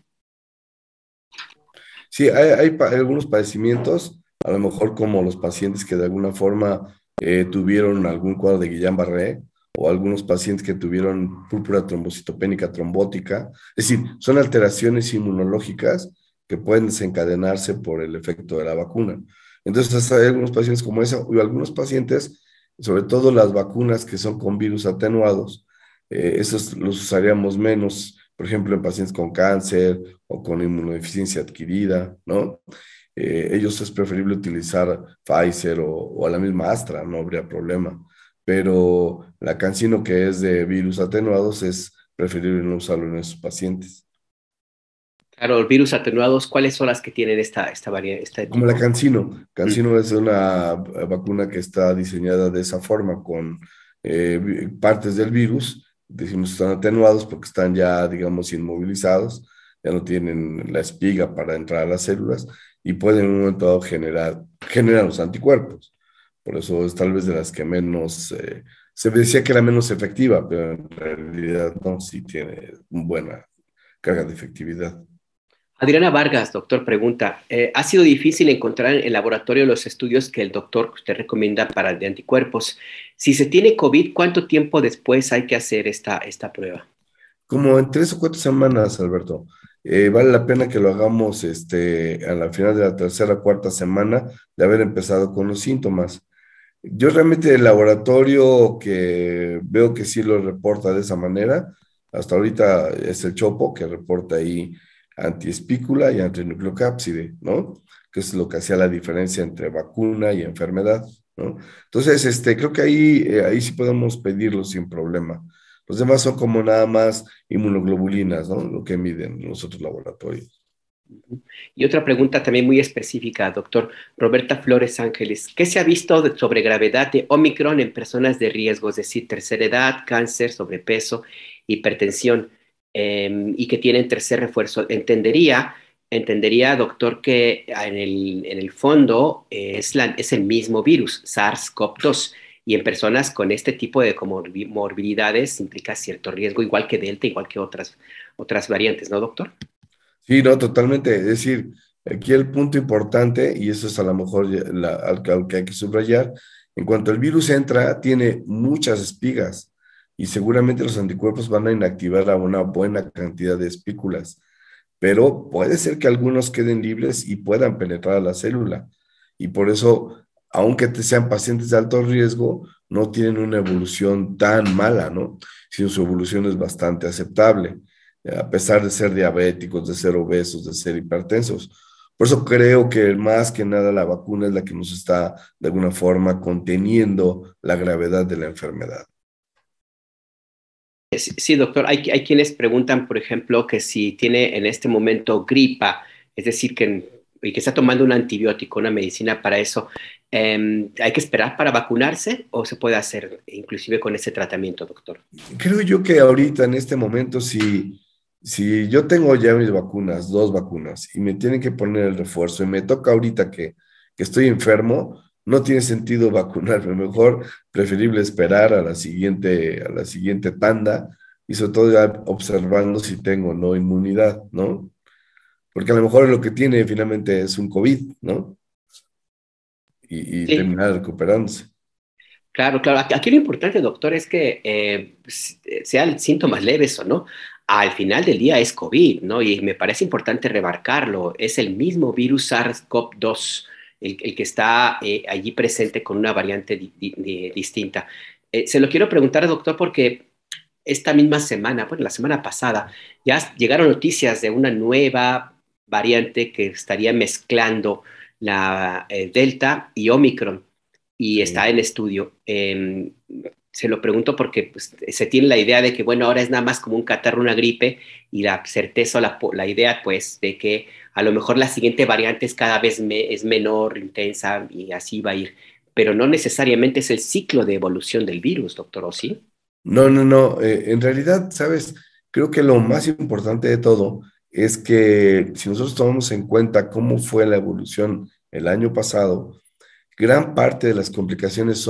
Sí, hay algunos padecimientos, a lo mejor como los pacientes que de alguna forma tuvieron algún cuadro de Guillain-Barré o algunos pacientes que tuvieron púrpura trombocitopénica trombótica. Es decir, son alteraciones inmunológicas que pueden desencadenarse por el efecto de la vacuna. Entonces, hay algunos pacientes como esa, y algunos pacientes, sobre todo las vacunas que son con virus atenuados, esos los usaríamos menos, por ejemplo, en pacientes con cáncer o con inmunodeficiencia adquirida, ¿no? Ellos es preferible utilizar Pfizer o a la misma Astra, no habría problema. Pero la CanSino, que es de virus atenuados, es preferible no usarlo en esos pacientes. Claro, los virus atenuados, ¿cuáles son las que tienen esta variante, este Como la tipo? CanSino. CanSino es una vacuna que está diseñada de esa forma, con partes del virus, decimos están atenuados porque están ya, digamos, inmovilizados, ya no tienen la espiga para entrar a las células y pueden en un momento dado generar los anticuerpos. Por eso es tal vez de las que menos, se decía que era menos efectiva, pero en realidad no, sí tiene una buena carga de efectividad. Adriana Vargas, doctor, pregunta, ¿ha sido difícil encontrar en el laboratorio los estudios que el doctor usted recomienda para de anticuerpos? Si se tiene COVID, ¿cuánto tiempo después hay que hacer esta prueba? Como en 3 o 4 semanas, Alberto. Vale la pena que lo hagamos a la final de la tercera o cuarta semana de haber empezado con los síntomas. Yo realmente el laboratorio que veo que sí lo reporta de esa manera, hasta ahorita es el Chopo, que reporta ahí antiespícula y antinucleocápside, ¿no? Que es lo que hacía la diferencia entre vacuna y enfermedad, ¿no? Entonces, creo que ahí sí podemos pedirlo sin problema. Los demás son como nada más inmunoglobulinas, ¿no? Lo que miden los otros laboratorios. Y otra pregunta también muy específica, doctor Roberta Flores Ángeles. ¿Qué se ha visto sobre gravedad de Omicron en personas de riesgo, es decir, tercera edad, cáncer, sobrepeso, hipertensión, y que tienen tercer refuerzo? Entendería, doctor, que en el fondo es el mismo virus, SARS-CoV-2, y en personas con este tipo de comorbilidades implica cierto riesgo, igual que Delta, igual que otras variantes, ¿no, doctor? Sí, no, totalmente. Es decir, aquí el punto importante, y eso es a lo mejor algo que hay que subrayar, en cuanto el virus entra, tiene muchas espigas y seguramente los anticuerpos van a inactivar a una buena cantidad de espículas, pero puede ser que algunos queden libres y puedan penetrar a la célula. Y por eso, aunque sean pacientes de alto riesgo, no tienen una evolución tan mala, ¿no? Sino su evolución es bastante aceptable, a pesar de ser diabéticos, de ser obesos, de ser hipertensos. Por eso creo que más que nada la vacuna es la que nos está de alguna forma conteniendo la gravedad de la enfermedad. Sí, doctor. Hay quienes preguntan, por ejemplo, que si tiene en este momento gripa, es decir, y que está tomando un antibiótico, una medicina para eso, ¿hay que esperar para vacunarse o se puede hacer inclusive con ese tratamiento, doctor? Creo yo que ahorita en este momento, si yo tengo ya mis vacunas, 2 vacunas, y me tienen que poner el refuerzo y me toca ahorita que estoy enfermo, no tiene sentido vacunarme. Mejor preferible esperar a la siguiente tanda y sobre todo ya observando si tengo o no inmunidad, ¿no? Porque a lo mejor lo que tiene finalmente es un COVID, ¿no? Y Sí. terminar recuperándose. Claro, claro. Aquí lo importante, doctor, es que sean síntomas leves o no, al final del día es COVID, ¿no? Y me parece importante remarcarlo. Es el mismo virus SARS-CoV-2 el que está allí presente con una variante distinta. Se lo quiero preguntar, doctor, porque esta misma semana, bueno, la semana pasada, ya llegaron noticias de una nueva variante que estaría mezclando la Delta y Omicron y está Sí. en estudio. Se lo pregunto porque pues, se tiene la idea de que, bueno, ahora es nada más como un catarro, una gripe, y la certeza, la idea, pues, de que a lo mejor la siguiente variante es cada vez es menor, intensa, y así va a ir. Pero no necesariamente es el ciclo de evolución del virus, doctor, ¿o sí? No, no, no. En realidad, sabes, creo que lo más importante de todo es que si nosotros tomamos en cuenta cómo fue la evolución el año pasado, gran parte de las complicaciones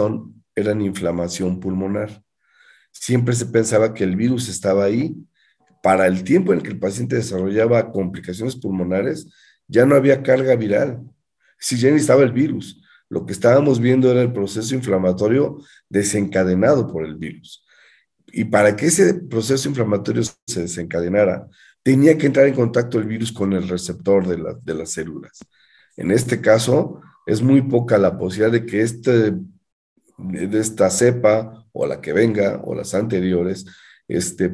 eran inflamación pulmonar. Siempre se pensaba que el virus estaba ahí. Para el tiempo en el que el paciente desarrollaba complicaciones pulmonares, ya no había carga viral. Si ya ni estaba el virus, lo que estábamos viendo era el proceso inflamatorio desencadenado por el virus. Y para que ese proceso inflamatorio se desencadenara, tenía que entrar en contacto el virus con el receptor de las células. En este caso, es muy poca la posibilidad de que de esta cepa o la que venga o las anteriores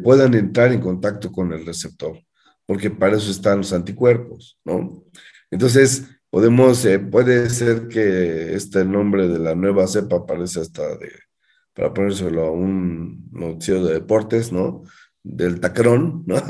puedan entrar en contacto con el receptor, porque para eso están los anticuerpos, ¿no? Entonces, puede ser que el nombre de la nueva cepa parece para ponérselo a un noticiero de deportes, ¿no? Del tacrón, ¿no?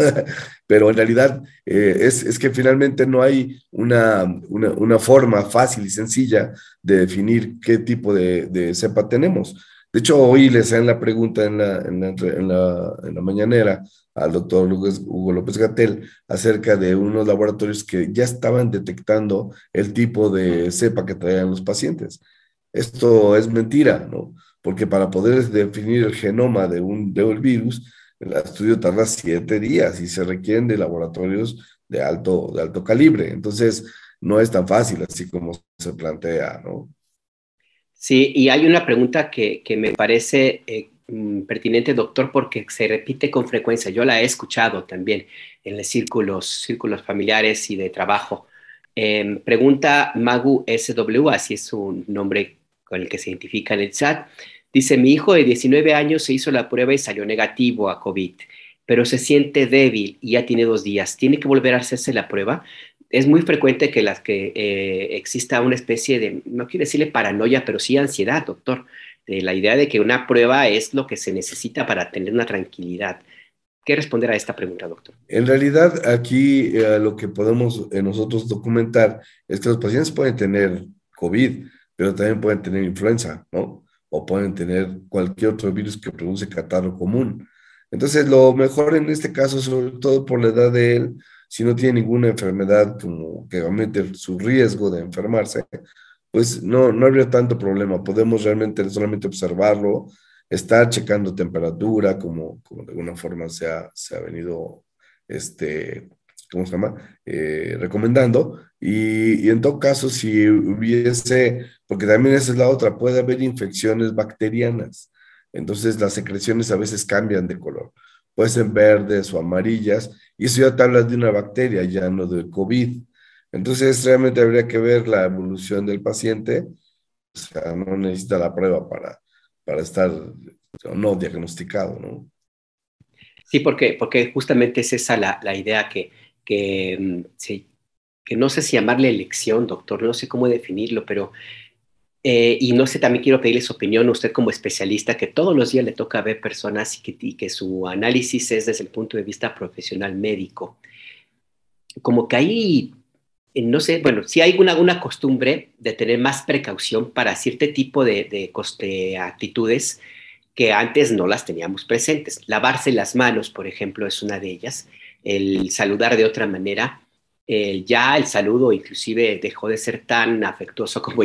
Pero en realidad es que finalmente no hay una forma fácil y sencilla de definir qué tipo de cepa tenemos. De hecho, hoy le hacían la pregunta en la mañanera al doctor Hugo López-Gatell acerca de unos laboratorios que ya estaban detectando el tipo de cepa que traían los pacientes. Esto es mentira, ¿no? Porque para poder definir el genoma de un virus, el estudio tarda 7 días y se requieren de laboratorios de alto calibre. Entonces, no es tan fácil así como se plantea, ¿no? Sí, y hay una pregunta que me parece pertinente, doctor, porque se repite con frecuencia. Yo la he escuchado también en los círculos familiares y de trabajo. Pregunta Magu SW, así es su nombre con el que se identifica en el chat. Dice, mi hijo de 19 años se hizo la prueba y salió negativo a COVID, pero se siente débil y ya tiene 2 días. ¿Tiene que volver a hacerse la prueba? Es muy frecuente que exista una especie de, no quiero decirle paranoia, pero sí ansiedad, doctor, de la idea de que una prueba es lo que se necesita para tener una tranquilidad. ¿Qué responder a esta pregunta, doctor? En realidad, aquí lo que podemos nosotros documentar es que los pacientes pueden tener COVID, pero también pueden tener influenza, ¿no? O pueden tener cualquier otro virus que produce catarro común. Entonces, lo mejor en este caso, sobre todo por la edad de él, si no tiene ninguna enfermedad como que aumente su riesgo de enfermarse, pues no habría tanto problema. Podemos realmente solamente observarlo, estar checando temperatura, como de alguna forma se ha venido, este, ¿cómo se llama? Recomendando. Y en todo caso, si hubiese, porque también esa es la otra, puede haber infecciones bacterianas. Entonces las secreciones a veces cambian de color. Pueden ser verdes o amarillas, y eso ya te habla de una bacteria, ya no del COVID. Entonces, realmente habría que ver la evolución del paciente, o sea, no necesita la prueba para estar o no diagnosticado, ¿no? Sí, porque justamente es esa la idea sí, que no sé si llamarle elección, doctor, no sé cómo definirlo, pero y no sé, también quiero pedirle su opinión, usted como especialista, que todos los días le toca ver personas y que su análisis es desde el punto de vista profesional médico. Como que hay, no sé, bueno, sí hay una costumbre de tener más precaución para cierto tipo de actitudes que antes no las teníamos presentes. Lavarse las manos, por ejemplo, es una de ellas. El saludar de otra manera. Ya el saludo inclusive dejó de ser tan afectuoso como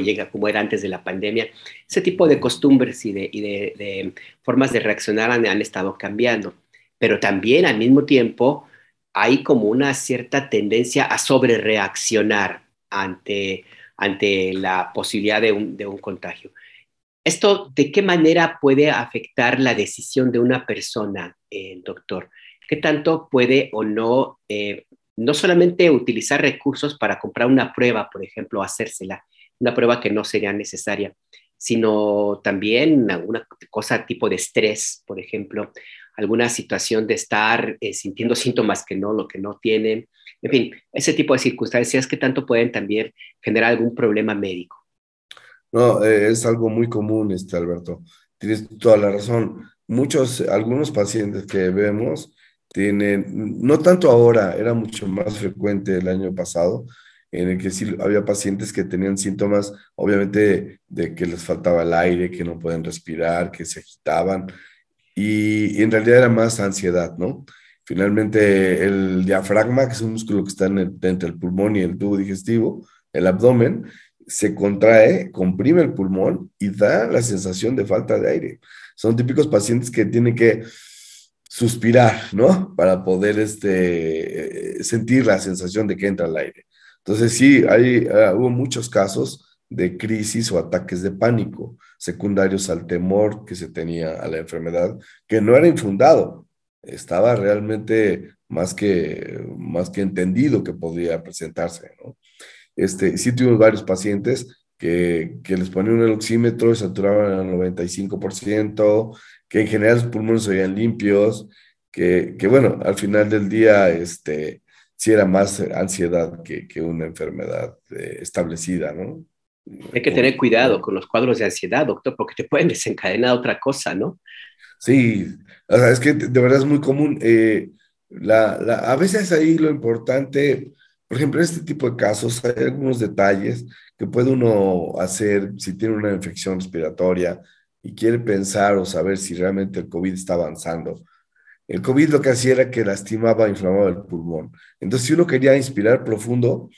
era antes de la pandemia. Ese tipo de costumbres y de formas de reaccionar han estado cambiando. Pero también al mismo tiempo hay como una cierta tendencia a sobrereaccionar ante la posibilidad de un contagio. ¿Esto de qué manera puede afectar la decisión de una persona, doctor? ¿Qué tanto puede o no, no solamente utilizar recursos para comprar una prueba, por ejemplo, hacérsela, una prueba que no sería necesaria, sino también alguna cosa tipo de estrés, por ejemplo, alguna situación de estar sintiendo síntomas lo que no tienen, en fin, ese tipo de circunstancias que tanto pueden también generar algún problema médico? No, es algo muy común, Alberto. Tienes toda la razón. Algunos pacientes que vemos tienen, no tanto ahora, era mucho más frecuente el año pasado, en el que sí había pacientes que tenían síntomas, obviamente, de que les faltaba el aire, que no pueden respirar, que se agitaban, y en realidad era más ansiedad, ¿no? Finalmente, el diafragma, que es un músculo que está entre el pulmón y el tubo digestivo, el abdomen, se contrae, comprime el pulmón y da la sensación de falta de aire. Son típicos pacientes que tienen que suspirar, ¿no? Para poder sentir la sensación de que entra el aire. Entonces, sí, hubo muchos casos de crisis o ataques de pánico secundarios al temor que se tenía a la enfermedad, que no era infundado, estaba realmente más que entendido que podría presentarse, ¿no? Sí tuvimos varios pacientes que les ponían un oxímetro y saturaban al 95%, que en general sus pulmones se veían limpios, que bueno, al final del día, sí era más ansiedad que una enfermedad establecida, ¿no? Hay que tener COVID, cuidado ¿no? con los cuadros de ansiedad, doctor, porque te pueden desencadenar otra cosa, ¿no? Sí, o sea, es que de verdad es muy común. A veces ahí lo importante, por ejemplo, en este tipo de casos, hay algunos detalles que puede uno hacer si tiene una infección respiratoria y quiere pensar o saber si realmente el COVID está avanzando. El COVID lo que hacía era que lastimaba, inflamaba el pulmón. Entonces, si uno quería inspirar profundo,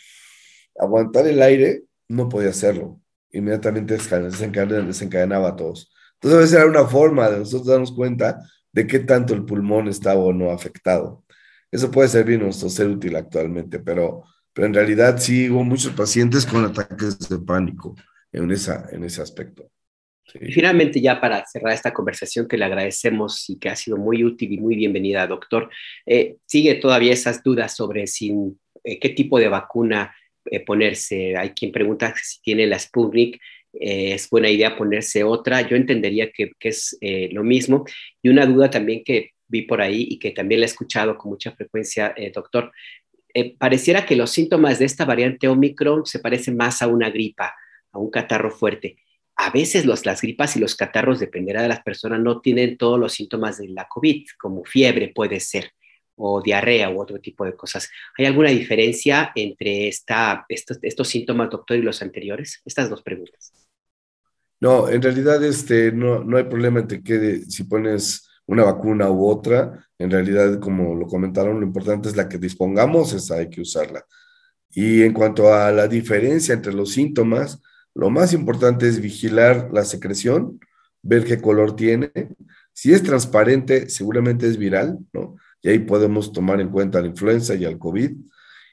aguantar el aire, no podía hacerlo. Inmediatamente desencadenaba a todos. Entonces, a veces era una forma de nosotros darnos cuenta de qué tanto el pulmón estaba o no afectado. Eso puede servirnos o ser útil actualmente, pero en realidad sí hubo muchos pacientes con ataques de pánico en ese aspecto. Y Sí. finalmente, ya para cerrar esta conversación que le agradecemos y que ha sido muy útil y muy bienvenida, doctor, sigue todavía esas dudas sobre qué tipo de vacuna ponerse. Hay quien pregunta si tiene la Sputnik, es buena idea ponerse otra. Yo entendería que es lo mismo. Y una duda también que vi por ahí y que también la he escuchado con mucha frecuencia, doctor, pareciera que los síntomas de esta variante Omicron se parecen más a una gripa, a un catarro fuerte. A veces las gripas y los catarros, dependerá de las personas, no tienen todos los síntomas de la COVID, como fiebre puede ser, o diarrea u otro tipo de cosas. ¿Hay alguna diferencia entre estos síntomas, doctor, y los anteriores? Estas dos preguntas. No, en realidad no hay problema entre que si pones una vacuna u otra, en realidad, como lo comentaron, lo importante es la que dispongamos, esa hay que usarla. Y en cuanto a la diferencia entre los síntomas, lo más importante es vigilar la secreción, ver qué color tiene. Si es transparente, seguramente es viral, ¿no? Y ahí podemos tomar en cuenta la influenza y el COVID.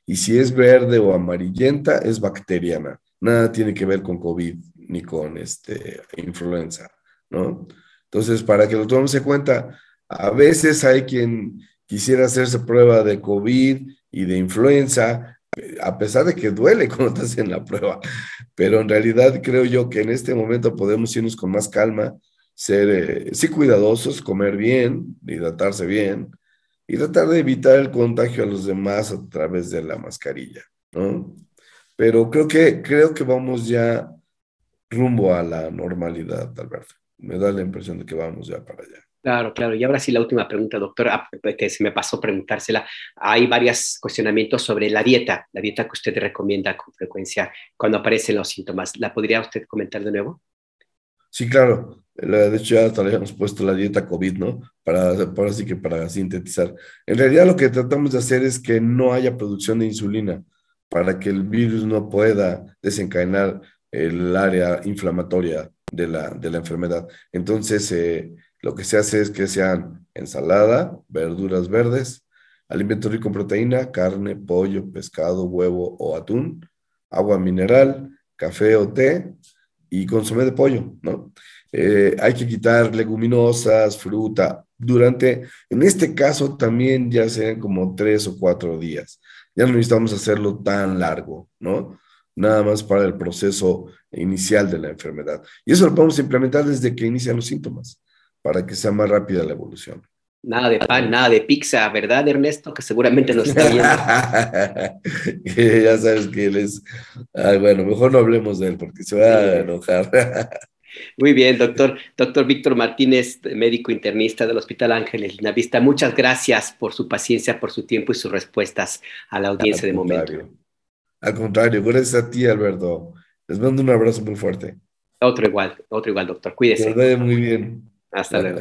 Y si es verde o amarillenta, es bacteriana. Nada tiene que ver con COVID ni con influenza, ¿no? Entonces, para que lo tomemos en cuenta, a veces hay quien quisiera hacerse prueba de COVID y de influenza, a pesar de que duele cuando te hacen la prueba, pero en realidad creo yo que en este momento podemos irnos con más calma, ser, sí cuidadosos, comer bien, hidratarse bien y tratar de evitar el contagio a los demás a través de la mascarilla, ¿no? Pero creo que vamos ya rumbo a la normalidad, Alberto. Me da la impresión de que vamos ya para allá. Claro, claro. Y ahora sí la última pregunta, doctor, que se me pasó preguntársela. Hay varios cuestionamientos sobre la dieta que usted recomienda con frecuencia cuando aparecen los síntomas. ¿La podría usted comentar de nuevo? Sí, claro. De hecho, ya hasta le habíamos puesto la dieta COVID, ¿no? Así que para sintetizar. En realidad lo que tratamos de hacer es que no haya producción de insulina para que el virus no pueda desencadenar el área inflamatoria de la enfermedad. Entonces, lo que se hace es que sean ensalada, verduras verdes, alimento rico en proteína, carne, pollo, pescado, huevo o atún, agua mineral, café o té y consomé de pollo, ¿no? Hay que quitar leguminosas, fruta, en este caso también ya sean como 3 o 4 días. Ya no necesitamos hacerlo tan largo, ¿no? Nada más para el proceso inicial de la enfermedad. Y eso lo podemos implementar desde que inician los síntomas, para que sea más rápida la evolución. Nada de pan, ¿No? nada de pizza, ¿verdad, Ernesto? Que seguramente nos está viendo. Ya sabes que él es... Ay, bueno, mejor no hablemos de él porque se va a Sí. enojar. Muy bien, doctor. Doctor Víctor Martínez, médico internista del Hospital Ángeles Lindavista. Muchas gracias por su paciencia, por su tiempo y sus respuestas a la Al audiencia de momento. contrario. Al contrario, gracias a ti, Alberto. Les mando un abrazo muy fuerte. Otro igual, doctor. Que les Cuídese. vaya muy bien. Hasta luego.